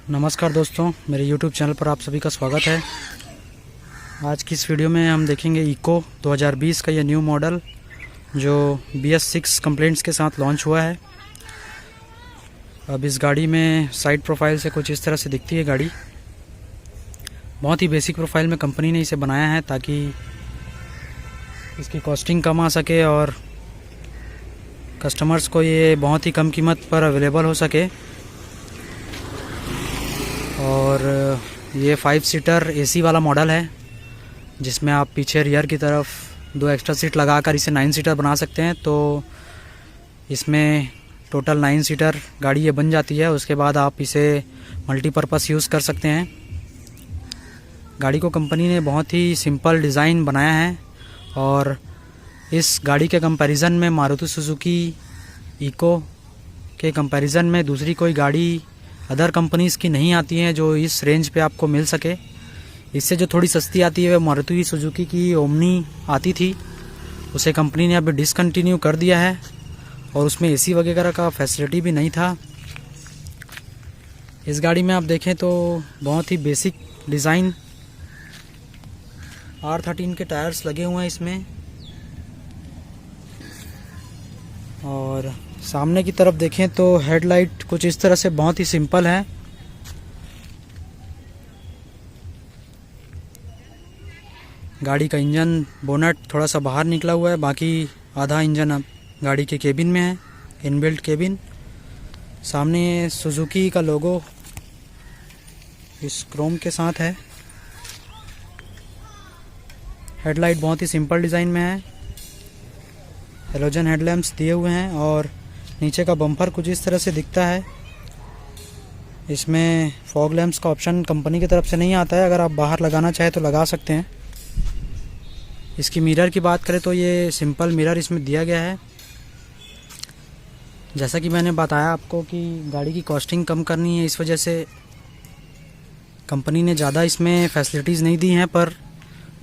नमस्कार दोस्तों, मेरे YouTube चैनल पर आप सभी का स्वागत है। आज की इस वीडियो में हम देखेंगे इको 2020 का ये न्यू मॉडल जो BS6 कंप्लेंट्स के साथ लॉन्च हुआ है। अब इस गाड़ी में साइड प्रोफाइल से कुछ इस तरह से दिखती है गाड़ी। बहुत ही बेसिक प्रोफाइल में कंपनी ने इसे बनाया है ताकि इसकी कॉस्टिंग कम आ सके और कस्टमर्स को ये बहुत ही कम कीमत पर अवेलेबल हो सके। और ये 5 सीटर AC वाला मॉडल है जिसमें आप पीछे रियर की तरफ 2 एक्स्ट्रा सीट लगाकर इसे 9 सीटर बना सकते हैं। तो इसमें टोटल 9 सीटर गाड़ी ये बन जाती है। उसके बाद आप इसे मल्टीपर्पज़ यूज़ कर सकते हैं। गाड़ी को कंपनी ने बहुत ही सिंपल डिज़ाइन बनाया है और इस गाड़ी के कंपैरिजन में मारुति सुजुकी इको के कंपैरिजन में दूसरी कोई गाड़ी अदर कंपनीज़ की नहीं आती हैं जो इस रेंज पे आपको मिल सके। इससे जो थोड़ी सस्ती आती है वो मारुति सुजुकी की ओमनी आती थी, उसे कंपनी ने अभी डिसकंटिन्यू कर दिया है और उसमें AC वगैरह का फैसिलिटी भी नहीं था। इस गाड़ी में आप देखें तो बहुत ही बेसिक डिज़ाइन, R13 के टायर्स लगे हुए हैं इसमें। और सामने की तरफ देखें तो हेडलाइट कुछ इस तरह से बहुत ही सिंपल है। गाड़ी का इंजन बोनट थोड़ा सा बाहर निकला हुआ है, बाकी आधा इंजन अब गाड़ी के केबिन में है, इनबिल्ट केबिन। सामने सुजुकी का लोगो इस क्रोम के साथ है। हेडलाइट बहुत ही सिंपल डिज़ाइन में है, हेलोजन हेडलैम्प्स दिए हुए हैं और नीचे का बम्पर कुछ इस तरह से दिखता है। इसमें फॉग लैंप्स का ऑप्शन कंपनी की तरफ से नहीं आता है, अगर आप बाहर लगाना चाहें तो लगा सकते हैं। इसकी मिरर की बात करें तो ये सिंपल मिरर इसमें दिया गया है। जैसा कि मैंने बताया आपको कि गाड़ी की कॉस्टिंग कम करनी है, इस वजह से कंपनी ने ज़्यादा इसमें फैसिलिटीज़ नहीं दी हैं, पर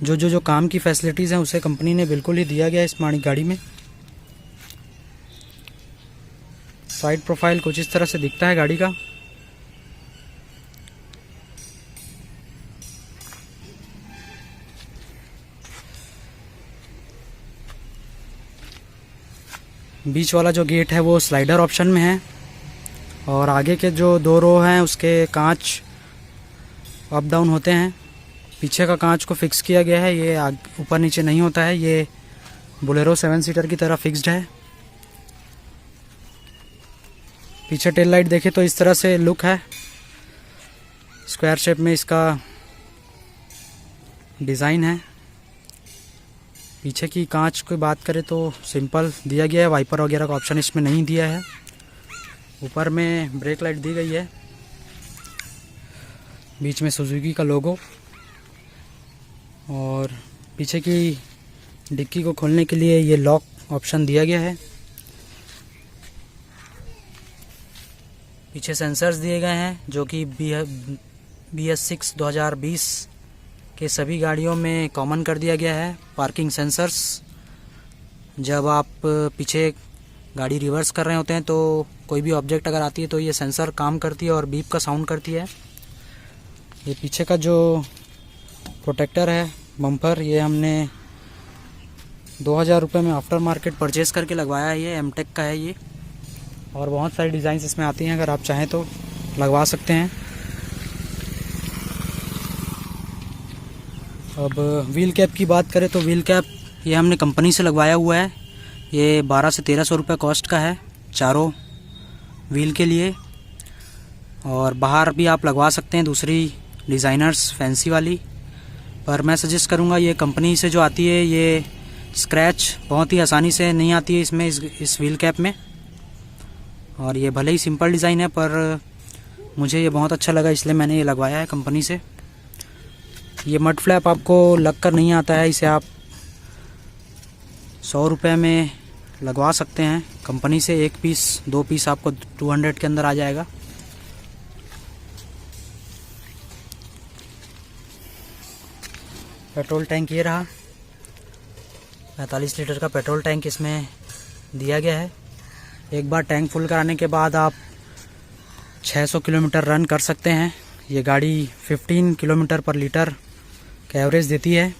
जो काम की फैसिलिटीज़ हैं उसे कंपनी ने बिल्कुल ही दिया गया है इस गाड़ी में। साइड प्रोफाइल कुछ इस तरह से दिखता है गाड़ी का। बीच वाला जो गेट है वो स्लाइडर ऑप्शन में है और आगे के जो 2 रो हैं उसके कांच अप डाउन होते हैं। पीछे का कांच को फिक्स किया गया है, ये ऊपर नीचे नहीं होता है। ये बोलेरो 7 सीटर की तरह फिक्स्ड है। पीछे टेल लाइट देखे तो इस तरह से लुक है, स्क्वायर शेप में इसका डिज़ाइन है। पीछे की कांच की बात करें तो सिंपल दिया गया है, वाइपर वगैरह का ऑप्शन इसमें नहीं दिया है। ऊपर में ब्रेक लाइट दी गई है, बीच में सुजुकी का लोगो और पीछे की डिक्की को खोलने के लिए ये लॉक ऑप्शन दिया गया है। पीछे सेंसर्स दिए गए हैं जो कि BS6 2020 के सभी गाड़ियों में कॉमन कर दिया गया है। पार्किंग सेंसर्स, जब आप पीछे गाड़ी रिवर्स कर रहे होते हैं तो कोई भी ऑब्जेक्ट अगर आती है तो ये सेंसर काम करती है और बीप का साउंड करती है। ये पीछे का जो प्रोटेक्टर है बम्पर, ये हमने 2000 रुपये में आफ्टर मार्केट परचेज़ करके लगवाया है। ये एमटेक का है ये, और बहुत सारी डिज़ाइंस इसमें आती हैं, अगर आप चाहें तो लगवा सकते हैं। अब व्हील कैप की बात करें तो व्हील कैप ये हमने कंपनी से लगवाया हुआ है। ये 1200 से 1300 रुपये कॉस्ट का है चारों व्हील के लिए। और बाहर भी आप लगवा सकते हैं दूसरी डिज़ाइनर्स फैंसी वाली, पर मैं सजेस्ट करूँगा ये कंपनी से जो आती है ये स्क्रैच बहुत ही आसानी से नहीं आती है इसमें, इस व्हील कैप में। और ये भले ही सिंपल डिज़ाइन है पर मुझे ये बहुत अच्छा लगा, इसलिए मैंने ये लगवाया है कंपनी से। ये मड फ्लैप आपको लग कर नहीं आता है, इसे आप 100 रुपये में लगवा सकते हैं कंपनी से। 1 पीस 2 पीस आपको 200 के अंदर आ जाएगा। पेट्रोल टैंक ये रहा, 45 लीटर का पेट्रोल टैंक इसमें दिया गया है। एक बार टैंक फुल कराने के बाद आप 600 किलोमीटर रन कर सकते हैं। ये गाड़ी 15 किलोमीटर पर लीटर का एवरेज देती है।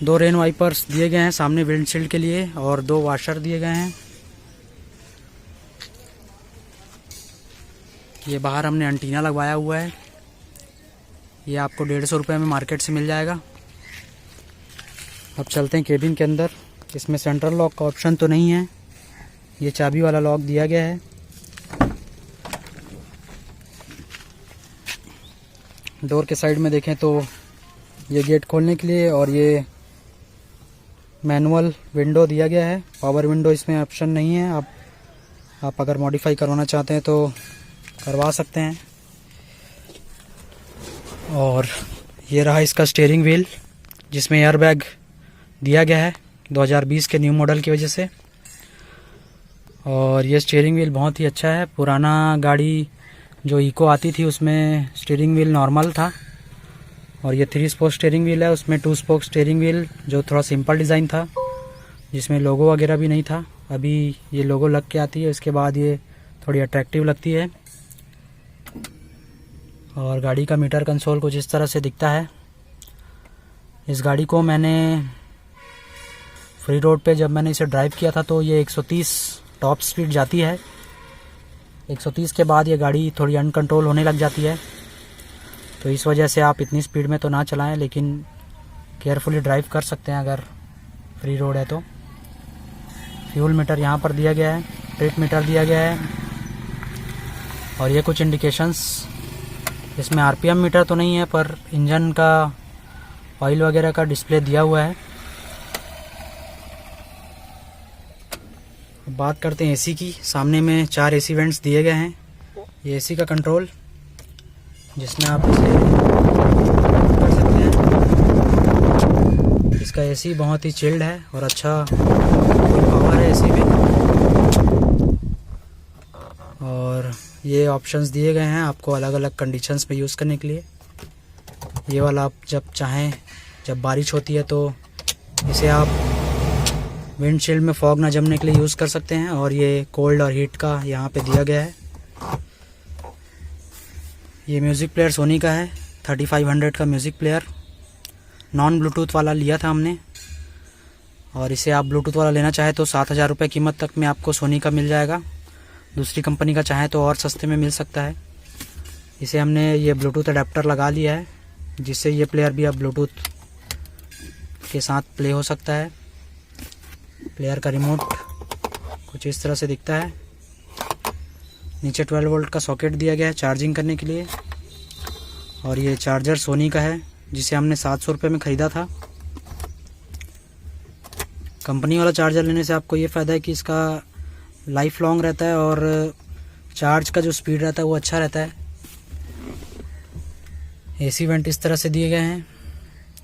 2 रेन वाइपर्स दिए गए हैं सामने विंडशील्ड के लिए और 2 वॉशर दिए गए हैं। ये बाहर हमने एंटीना लगवाया हुआ है। ये आपको 150 रुपये में मार्केट से मिल जाएगा। अब चलते हैं केबिन के अंदर। इसमें सेंट्रल लॉक का ऑप्शन तो नहीं है, ये चाबी वाला लॉक दिया गया है। डोर के साइड में देखें तो ये गेट खोलने के लिए और ये मैनुअल विंडो दिया गया है। पावर विंडो इसमें ऑप्शन नहीं है। आप अगर मॉडिफाई करवाना चाहते हैं तो करवा सकते हैं। और ये रहा इसका स्टीयरिंग व्हील जिसमें एयरबैग दिया गया है 2020 के न्यू मॉडल की वजह से। और ये स्टीयरिंग व्हील बहुत ही अच्छा है। पुराना गाड़ी जो इको आती थी उसमें स्टीयरिंग व्हील नॉर्मल था और ये 3 स्पोक स्टीयरिंग व्हील है। उसमें 2 स्पोक स्टीयरिंग व्हील जो थोड़ा सिंपल डिज़ाइन था, जिसमें लोगो वगैरह भी नहीं था। अभी ये लोगो लग के आती है, इसके बाद ये थोड़ी अट्रैक्टिव लगती है। और गाड़ी का मीटर कंसोल कुछ इस तरह से दिखता है। इस गाड़ी को मैंने फ्री रोड पे जब मैंने इसे ड्राइव किया था तो ये 130 टॉप स्पीड जाती है। 130 के बाद ये गाड़ी थोड़ी अनकंट्रोल होने लग जाती है, तो इस वजह से आप इतनी स्पीड में तो ना चलाएं, लेकिन केयरफुली ड्राइव कर सकते हैं अगर फ्री रोड है तो। फ्यूल मीटर यहाँ पर दिया गया है, ट्रिप मीटर दिया गया है और ये कुछ इंडिकेशंस। इसमें आरपीएम मीटर तो नहीं है पर इंजन का ऑयल वगैरह का डिस्प्ले दिया हुआ है। बात करते हैं एसी की। सामने में 4 एसी वेंट्स दिए गए हैं। ये एसी का कंट्रोल जिसमें आप इसे कर सकते हैं। इसका एसी बहुत ही चिल्ड है और अच्छा पावर है एसी में। और ये ऑप्शंस दिए गए हैं आपको अलग अलग कंडीशंस में यूज़ करने के लिए। ये वाला आप जब चाहें, जब बारिश होती है तो इसे आप विंडशील्ड में फॉग ना जमने के लिए यूज़ कर सकते हैं। और ये कोल्ड और हीट का यहाँ पे दिया गया है। ये म्यूज़िक प्लेयर सोनी का है, 3500 का म्यूज़िक प्लेयर। नॉन ब्लूटूथ वाला लिया था हमने और इसे आप ब्लूटूथ वाला लेना चाहे तो 7000 रुपये कीमत तक में आपको सोनी का मिल जाएगा। दूसरी कंपनी का चाहे तो और सस्ते में मिल सकता है। इसे हमने ये ब्लूटूथ अडेप्टर लगा लिया है जिससे ये प्लेयर भी अब ब्लूटूथ के साथ प्ले हो सकता है। प्लेयर का रिमोट कुछ इस तरह से दिखता है। नीचे 12 वोल्ट का सॉकेट दिया गया है चार्जिंग करने के लिए। और ये चार्जर सोनी का है जिसे हमने 700 रुपये में ख़रीदा था। कंपनी वाला चार्जर लेने से आपको ये फ़ायदा है कि इसका लाइफ लॉन्ग रहता है और चार्ज का जो स्पीड रहता है वो अच्छा रहता है। एसी वेंट इस तरह से दिए गए हैं।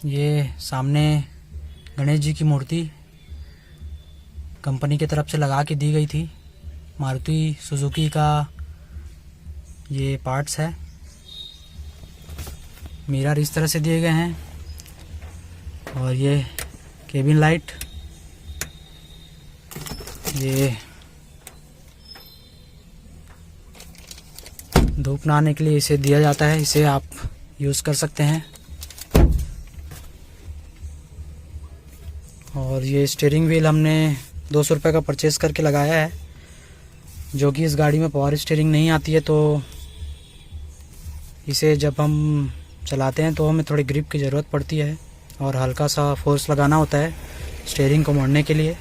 ये सामने गणेश जी की मूर्ति कंपनी की तरफ से लगा के दी गई थी। मारुति सुजुकी का ये पार्ट्स है। मिरर इस तरह से दिए गए हैं और ये केबिन लाइट, ये धूप ना आने के लिए इसे दिया जाता है, इसे आप यूज़ कर सकते हैं। और ये स्टीयरिंग व्हील हमने 200 रुपये का परचेस करके लगाया है, जो कि इस गाड़ी में पावर स्टीयरिंग नहीं आती है, तो इसे जब हम चलाते हैं तो हमें थोड़ी ग्रिप की ज़रूरत पड़ती है और हल्का सा फोर्स लगाना होता है स्टीयरिंग को मोड़ने के लिए।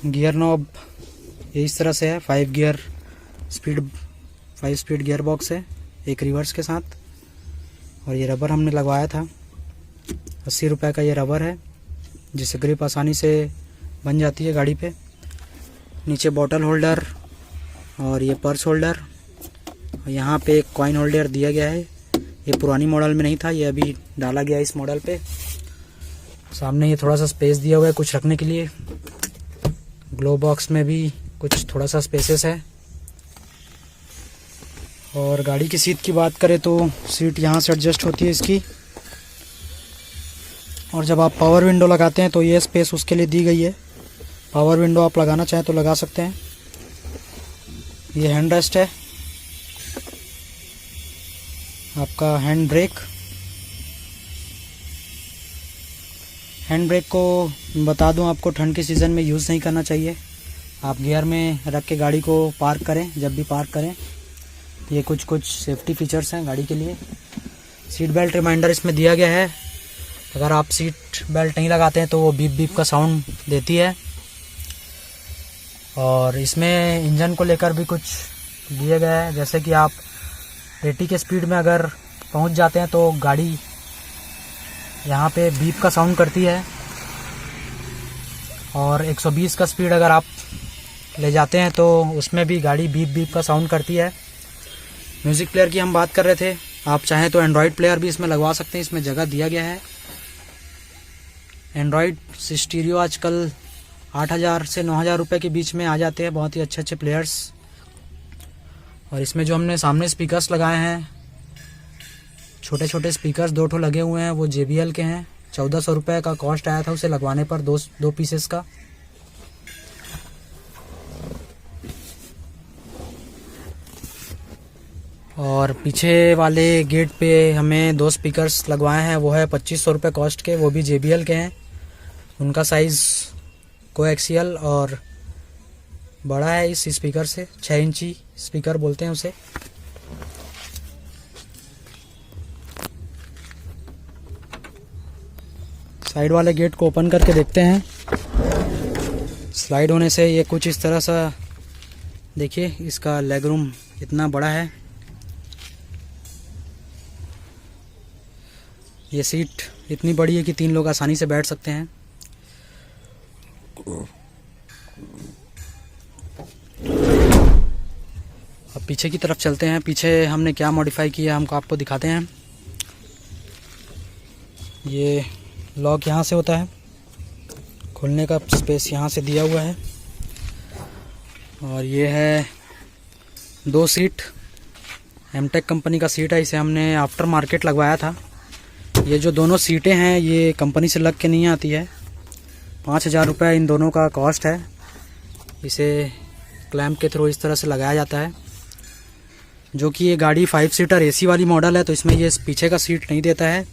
गियर नॉब ये इस तरह से है, 5 स्पीड गियर बॉक्स है एक रिवर्स के साथ। और ये रबर हमने लगवाया था, 80 रुपये का ये रबर है जिससे ग्रिप आसानी से बन जाती है गाड़ी पे। नीचे बॉटल होल्डर और ये पर्स होल्डर और यहाँ पे एक कॉइन होल्डर दिया गया है। ये पुरानी मॉडल में नहीं था, ये अभी डाला गया इस मॉडल पे। सामने ये थोड़ा सा स्पेस दिया हुआ है कुछ रखने के लिए। ग्लो बॉक्स में भी कुछ थोड़ा सा स्पेसेस है। और गाड़ी की सीट की बात करें तो सीट यहाँ से एडजस्ट होती है इसकी। और जब आप पावर विंडो लगाते हैं तो ये स्पेस उसके लिए दी गई है। पावर विंडो आप लगाना चाहें तो लगा सकते हैं। ये हैंड रेस्ट है, आपका हैंड ब्रेक। हैंड ब्रेक को बता दूं आपको, ठंड के सीज़न में यूज़ नहीं करना चाहिए। आप गियर में रख के गाड़ी को पार्क करें, जब भी पार्क करें। ये कुछ सेफ्टी फीचर्स हैं गाड़ी के लिए। सीट बेल्ट रिमाइंडर इसमें दिया गया है। अगर आप सीट बेल्ट नहीं लगाते हैं तो वो बीप बीप का साउंड देती है। और इसमें इंजन को लेकर भी कुछ दिया गया है, जैसे कि आप 80 के स्पीड में अगर पहुंच जाते हैं तो गाड़ी यहाँ पे बीप का साउंड करती है। और 120 का स्पीड अगर आप ले जाते हैं तो उसमें भी गाड़ी बीप बीप का साउंड करती है। म्यूज़िक प्लेयर की हम बात कर रहे थे, आप चाहें तो एंड्रॉयड प्लेयर भी इसमें लगवा सकते हैं, इसमें जगह दिया गया है। एंड्रॉयड स्टीरियो आजकल 8,000 से 9,000 रुपये के बीच में आ जाते हैं, बहुत ही अच्छे अच्छे प्लेयर्स। और इसमें जो हमने सामने स्पीकर्स लगाए हैं, छोटे छोटे स्पीकर्स 2 ठो लगे हुए हैं, वो JBL के हैं। 1,400 रुपये का कॉस्ट आया था उसे लगवाने पर, दो पीसेस का। और पीछे वाले गेट पे हमें 2 स्पीकर्स लगवाए हैं, वो है 2,500 रुपये कॉस्ट के, वो भी JBL के हैं। उनका साइज़ कोएक्सियल और बड़ा है इस स्पीकर से, 6 इंची स्पीकर बोलते हैं उसे। साइड वाले गेट को ओपन करके देखते हैं। स्लाइड होने से ये कुछ इस तरह सा, देखिए इसका लेग रूम इतना बड़ा है। ये सीट इतनी बड़ी है कि 3 लोग आसानी से बैठ सकते हैं। अब पीछे की तरफ चलते हैं। पीछे हमने क्या मॉडिफाई किया हमको आपको दिखाते हैं। ये लॉक यहाँ से होता है, खोलने का स्पेस यहाँ से दिया हुआ है। और ये है 2 सीट, एमटेक कंपनी का सीट है, इसे हमने आफ्टर मार्केट लगवाया था। ये जो दोनों सीटें हैं ये कंपनी से लग के नहीं आती है। 5,000 रुपये इन दोनों का कॉस्ट है। इसे क्लैंप के थ्रू इस तरह से लगाया जाता है। जो कि ये गाड़ी 5 सीटर AC वाली मॉडल है, तो इसमें ये पीछे का सीट नहीं देता है।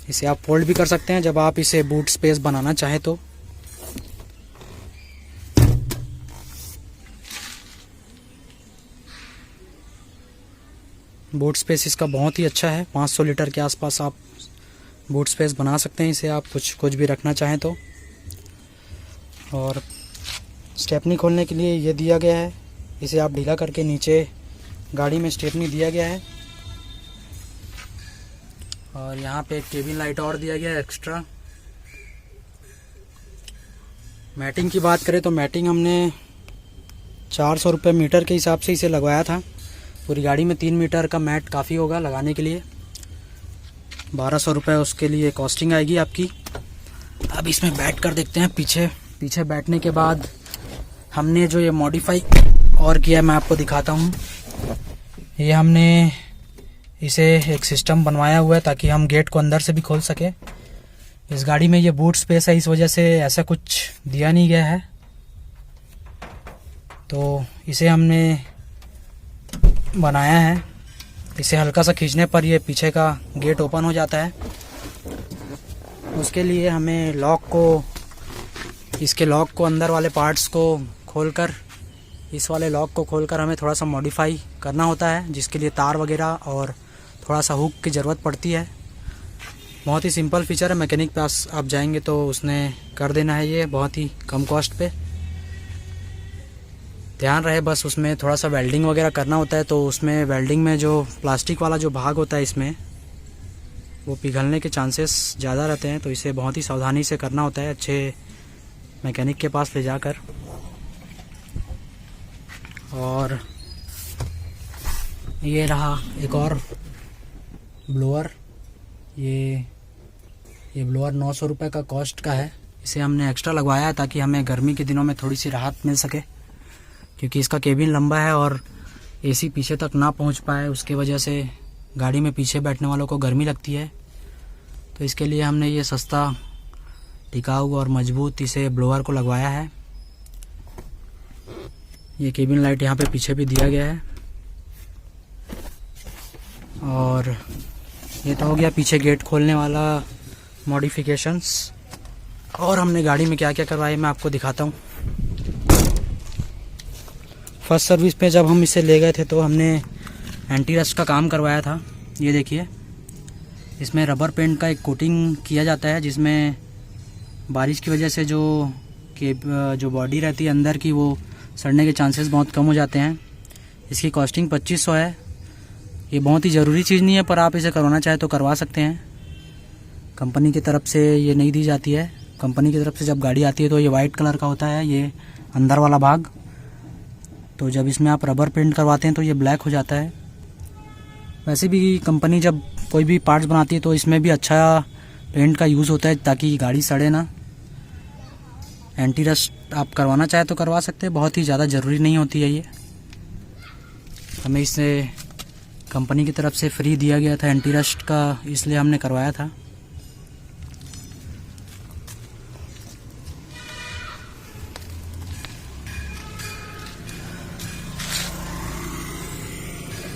इसे आप फोल्ड भी कर सकते हैं जब आप इसे बूट स्पेस बनाना चाहें तो। बूट स्पेस इसका बहुत ही अच्छा है, 500 लीटर के आसपास आप बूट स्पेस बना सकते हैं इसे, आप कुछ भी रखना चाहें तो। और स्टेपनी खोलने के लिए ये दिया गया है, इसे आप ढीला करके नीचे गाड़ी में स्टेपनी दिया गया है। और यहाँ पे एक केबिन लाइट और दिया गया है एक्स्ट्रा। मैटिंग की बात करें तो मैटिंग हमने 400 रुपये मीटर के हिसाब से इसे लगवाया था। पूरी गाड़ी में 3 मीटर का मैट काफ़ी होगा लगाने के लिए। 1,200 रुपये उसके लिए कॉस्टिंग आएगी आपकी। अब इसमें बैठ कर देखते हैं। पीछे बैठने के बाद हमने जो ये मॉडिफाई और किया मैं आपको दिखाता हूँ। ये हमने इसे एक सिस्टम बनवाया हुआ है ताकि हम गेट को अंदर से भी खोल सके। इस गाड़ी में ये बूट स्पेस है, इस वजह से ऐसा कुछ दिया नहीं गया है। तो इसे हमने बनाया है। इसे हल्का सा खींचने पर ये पीछे का गेट ओपन हो जाता है। उसके लिए हमें इसके लॉक को अंदर वाले पार्ट्स को खोलकर, इस वाले लॉक को खोलकर हमें थोड़ा सा मॉडिफाई करना होता है, जिसके लिए तार वगैरह और थोड़ा सा हुक की ज़रूरत पड़ती है। बहुत ही सिंपल फीचर है, मैकेनिक पास आप जाएंगे तो उसने कर देना है ये बहुत ही कम कॉस्ट पे। ध्यान रहे बस उसमें थोड़ा सा वेल्डिंग वगैरह करना होता है, तो उसमें वेल्डिंग में जो प्लास्टिक वाला जो भाग होता है इसमें वो पिघलने के चांसेस ज़्यादा रहते हैं, तो इसे बहुत ही सावधानी से करना होता है अच्छे मैकेनिक के पास ले जाकर। और ये रहा एक और ब्लोअर। ये ब्लोअर 900 रुपये का कॉस्ट का है। इसे हमने एक्स्ट्रा लगवाया है ताकि हमें गर्मी के दिनों में थोड़ी सी राहत मिल सके, क्योंकि इसका केबिन लंबा है और AC पीछे तक ना पहुंच पाए, उसके वजह से गाड़ी में पीछे बैठने वालों को गर्मी लगती है। तो इसके लिए हमने ये सस्ता, टिकाऊ और मजबूत इसे ब्लोअर को लगवाया है। ये केबिन लाइट यहाँ पे पीछे भी दिया गया है। और ये तो हो गया पीछे गेट खोलने वाला मॉडिफिकेशंस। और हमने गाड़ी में क्या क्या करवाया मैं आपको दिखाता हूँ। फर्स्ट सर्विस पे जब हम इसे ले गए थे तो हमने एंटी रस्ट का काम करवाया था। ये देखिए, इसमें रबर पेंट का एक कोटिंग किया जाता है, जिसमें बारिश की वजह से जो बॉडी रहती है अंदर की, वो सड़ने के चांसेस बहुत कम हो जाते हैं। इसकी कॉस्टिंग 2500 है। ये बहुत ही ज़रूरी चीज़ नहीं है, पर आप इसे करवाना चाहे तो करवा सकते हैं। कंपनी की तरफ से ये नहीं दी जाती है। कंपनी की तरफ से जब गाड़ी आती है तो ये वाइट कलर का होता है, ये अंदर वाला भाग। तो जब इसमें आप रबर पेंट करवाते हैं तो ये ब्लैक हो जाता है। वैसे भी कंपनी जब कोई भी पार्ट्स बनाती है तो इसमें भी अच्छा पेंट का यूज़ होता है ताकि गाड़ी सड़े ना। एंटी रस्ट आप करवाना चाहे तो करवा सकते हैं, बहुत ही ज़्यादा ज़रूरी नहीं होती है ये। हमें इसे कंपनी की तरफ से फ्री दिया गया था एंटी रस्ट का, इसलिए हमने करवाया था।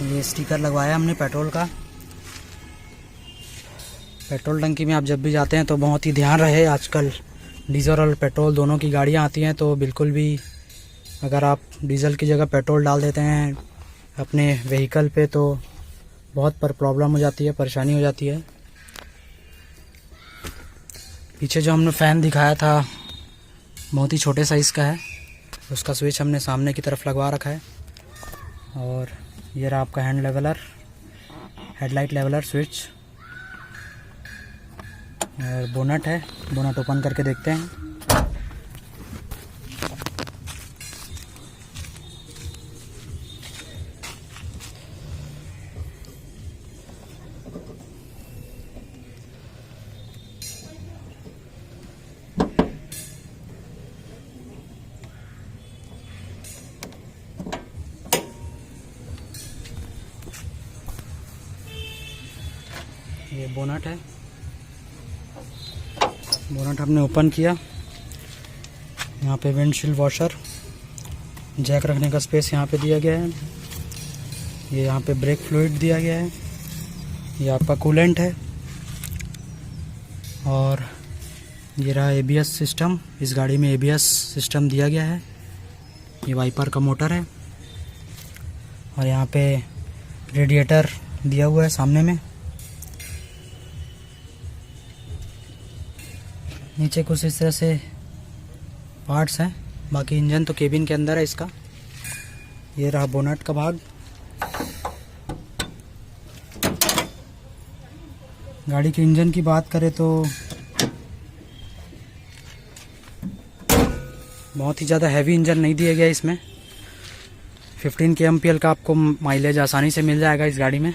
ये स्टिकर लगवाया हमने पेट्रोल का। पेट्रोल टंकी में आप जब भी जाते हैं तो बहुत ही ध्यान रहे। आजकल डीजल और पेट्रोल दोनों की गाड़ियां आती हैं, तो बिल्कुल भी अगर आप डीजल की जगह पेट्रोल डाल देते हैं अपने व्हीकल पे तो बहुत प्रॉब्लम हो जाती है, परेशानी हो जाती है। पीछे जो हमने फ़ैन दिखाया था बहुत ही छोटे साइज़ का है, उसका स्विच हमने सामने की तरफ लगवा रखा है। और ये रहा आपका hand leveller, headlight leveller switch. और बोनट है, बोनट ओपन करके देखते हैं। ये बोनट है, बोनट हमने ओपन किया। यहाँ पे विंडशील्ड वॉशर, जैक रखने का स्पेस यहाँ पे दिया गया है। ये यहाँ पे ब्रेक फ्लूइड दिया गया है। ये आपका कूलेंट है। और ये रहा ABS सिस्टम, इस गाड़ी में ABS सिस्टम दिया गया है। ये वाइपर का मोटर है। और यहाँ पे रेडिएटर दिया हुआ है सामने में। नीचे कुछ इस तरह से पार्ट्स हैं, बाकी इंजन तो केबिन के अंदर है इसका। ये रहा बोनट का भाग। गाड़ी के इंजन की बात करें तो बहुत ही ज़्यादा हैवी इंजन नहीं दिया गया इसमें। 15 kmpl का आपको माइलेज आसानी से मिल जाएगा इस गाड़ी में।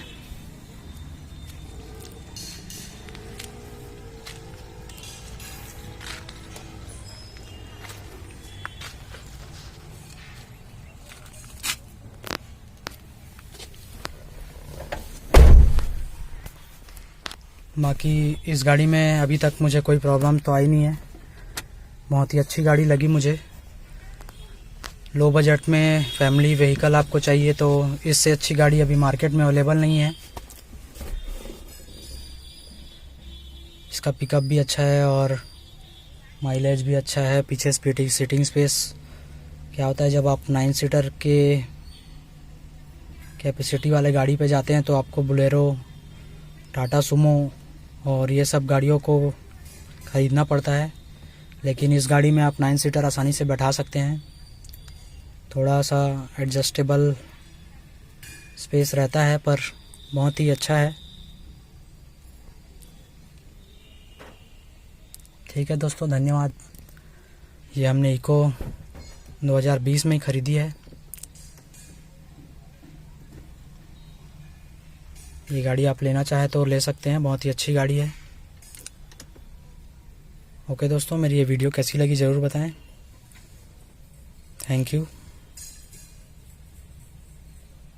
बाकी इस गाड़ी में अभी तक मुझे कोई प्रॉब्लम तो आई नहीं है। बहुत ही अच्छी गाड़ी लगी मुझे। लो बजट में फैमिली व्हीकल आपको चाहिए तो इससे अच्छी गाड़ी अभी मार्केट में अवेलेबल नहीं है। इसका पिकअप भी अच्छा है और माइलेज भी अच्छा है। पीछे सीटिंग स्पेस क्या होता है, जब आप 9 सीटर के कैपेसिटी वाले गाड़ी पे जाते हैं तो आपको बोलेरो, टाटा सुमो और ये सब गाड़ियों को ख़रीदना पड़ता है। लेकिन इस गाड़ी में आप 9 सीटर आसानी से बैठा सकते हैं। थोड़ा सा एडजस्टेबल स्पेस रहता है, पर बहुत ही अच्छा है। ठीक है दोस्तों, धन्यवाद। ये हमने इको 2020 में ही ख़रीदी है। ये गाड़ी आप लेना चाहे तो ले सकते हैं, बहुत ही अच्छी गाड़ी है। ओके दोस्तों, मेरी ये वीडियो कैसी लगी ज़रूर बताएं। Thank you.